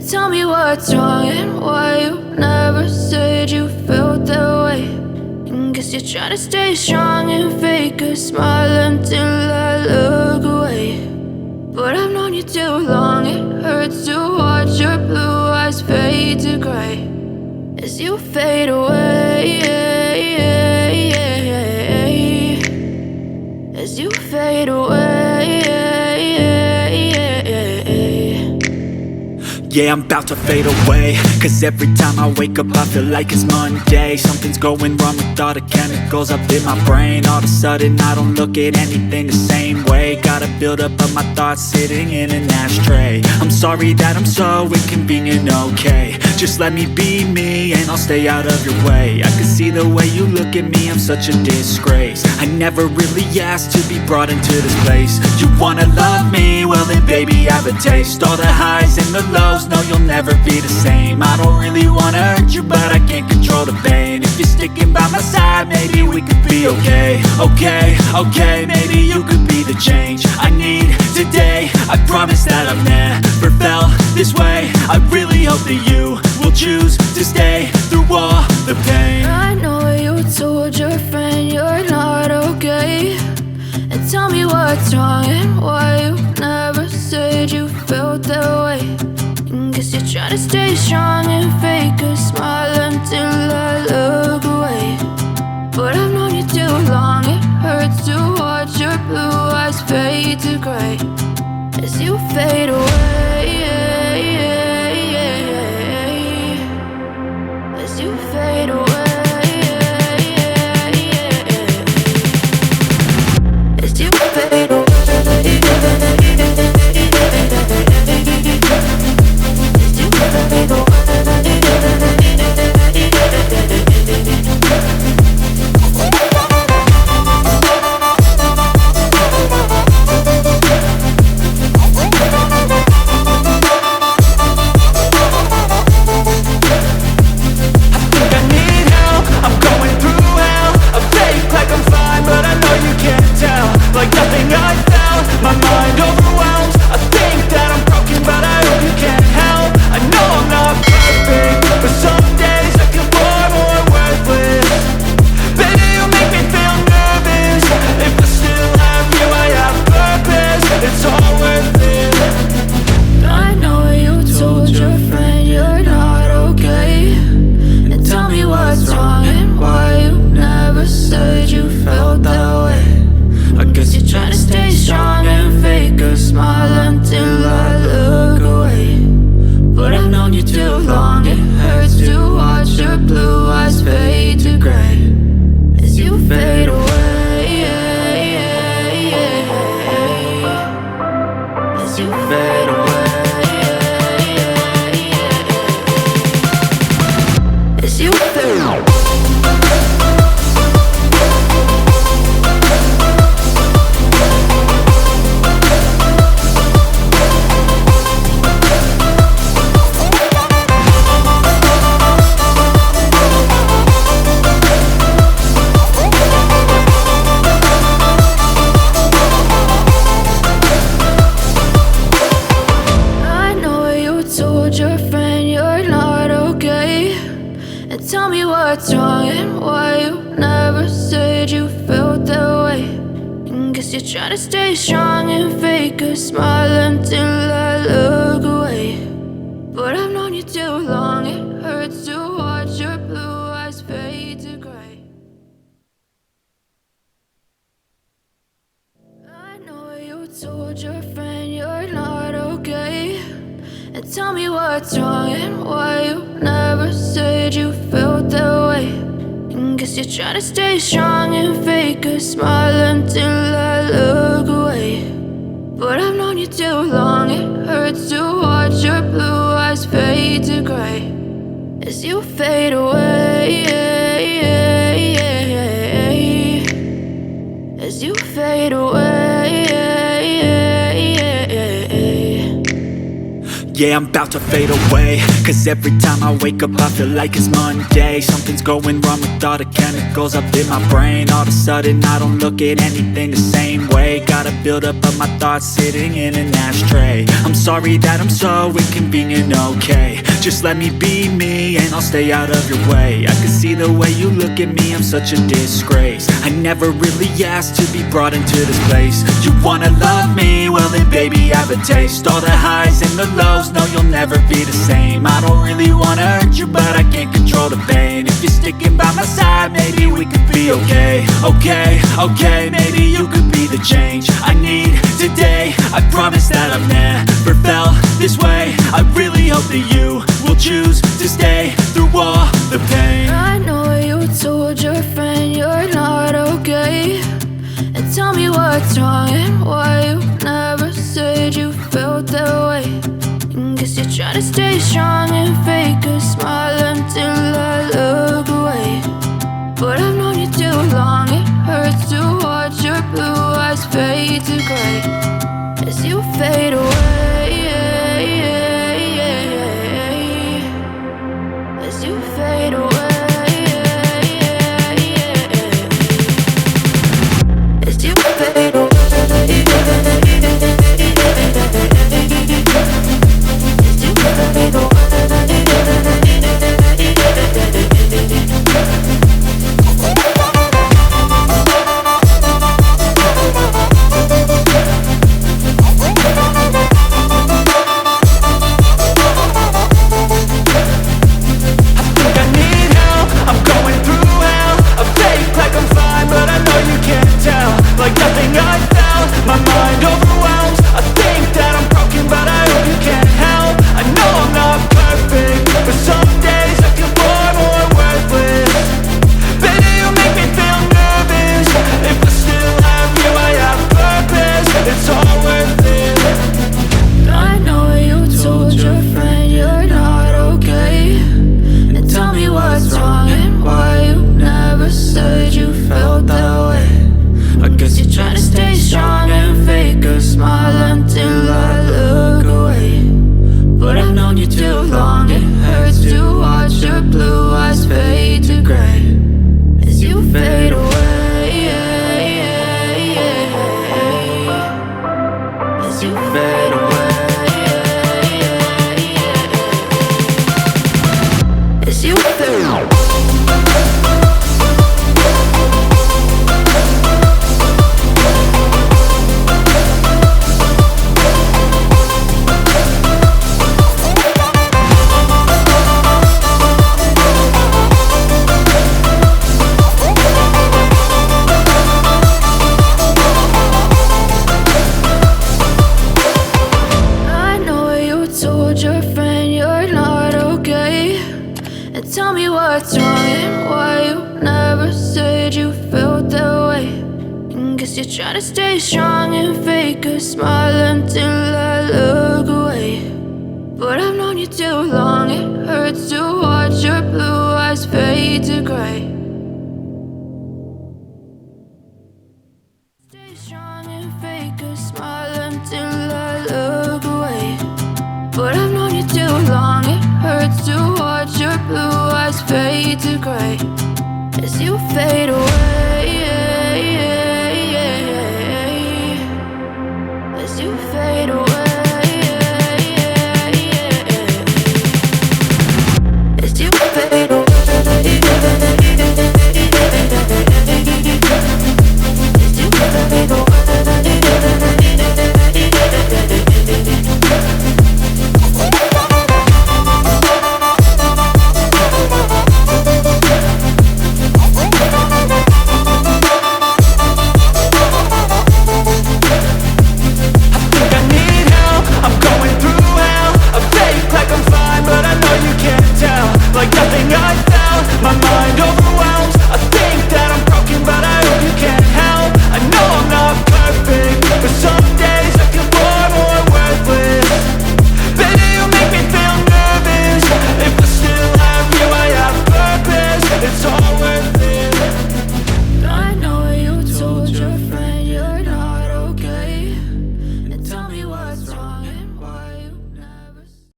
Tell me what's wrong and why you never said you felt that way. And guess you're trying to stay strong and fake a smile until I look away. But I've known you too long, it hurts to watch your blue eyes fade to gray as you fade away, as you fade away. Yeah, I'm about to fade away, cause every time I wake up I feel like it's Monday. Something's going wrong with all the chemicals up in my brain. All of a sudden I don't look at anything the same way. Got a build up of my thoughts sitting in an ashtray. I'm sorry that I'm so inconvenient, okay. Just let me be me and I'll stay out of your way. I can see the way you look at me, I'm such a disgrace. I never really asked to be brought into this place. You wanna love me? Well then baby have a taste. All the highs and the lows, no, you'll never be the same. I don't really wanna hurt you, but I can't control the pain. If you're sticking by my side, maybe we could be okay. Okay, maybe you could be the change I need today. I promise that I've never felt this way. I really hope that you will choose to stay through all the pain. I know you told your friend you're not okay. And tell me what's wrong and why you never said you felt that way. Guess you're trying to stay strong and fake a smile until I look away. But I've known you too long, it hurts to watch your blue eyes fade to gray as you fade away, as you fade away, as you fade away. Tell me what's wrong and why you never said you felt that way. And guess you're trying to stay strong and fake a smile until I look away. But I've known you too long, it hurts to watch your blue eyes fade to gray. I know you told your friend you're not okay. And tell me what's wrong and why you never said you felt that way. And guess you're trying to stay strong and fake a smile until I look away. But I've known you too long, it hurts to watch your blue eyes fade to gray as you fade away, as you fade away. Yeah, I'm about to fade away, cause every time I wake up I feel like it's Monday. Something's going wrong with all the chemicals up in my brain. All of a sudden I don't look at anything the same way. Got a buildup of my thoughts sitting in an ashtray. I'm sorry that I'm so inconvenient, okay. Just let me be me and I'll stay out of your way. I can see the way you look at me, I'm such a disgrace. I never really asked to be brought into this place. You wanna love me? Well then baby have a taste. All the highs and the lows, no you'll never be the same. I don't really wanna hurt you but I can't control the pain. If you're sticking by my side maybe we could be okay. Okay, maybe you could be the change I need today. I promise that I've never felt this way. I really hope that you will choose to stay through all the pain. I know you told your friend you're not okay, and tell me what's wrong and why you never said you felt that way. And guess you're trying to stay strong and fake a smile until I look away. But I've known you too long, it hurts to watch your blue eyes fade to gray as you fade away. As you fade away. As you fade away. As you fade away. Like nothing I felt, my mind overwhelms. I think that I'm broken, but I hope you can't help. I know I'm not perfect, but some days I feel far more worthless. Baby, you make me feel nervous. If I still have you, I have purpose. It's all worth it. I know you told your friend you're not okay, and tell me what's wrong and why you never said you felt that way. I guess you're trying to stay strong and fake a smile until I look away. But I've known you too long, it hurts to watch your blue eyes fade to gray as you fade away. As you fade away. As you fade away. Your friend you're not okay, and tell me what's wrong and why you never said you felt that way. And guess you're trying to stay strong and fake a smile until I look away. But I've known you too long, it hurts to watch your blue eyes fade to gray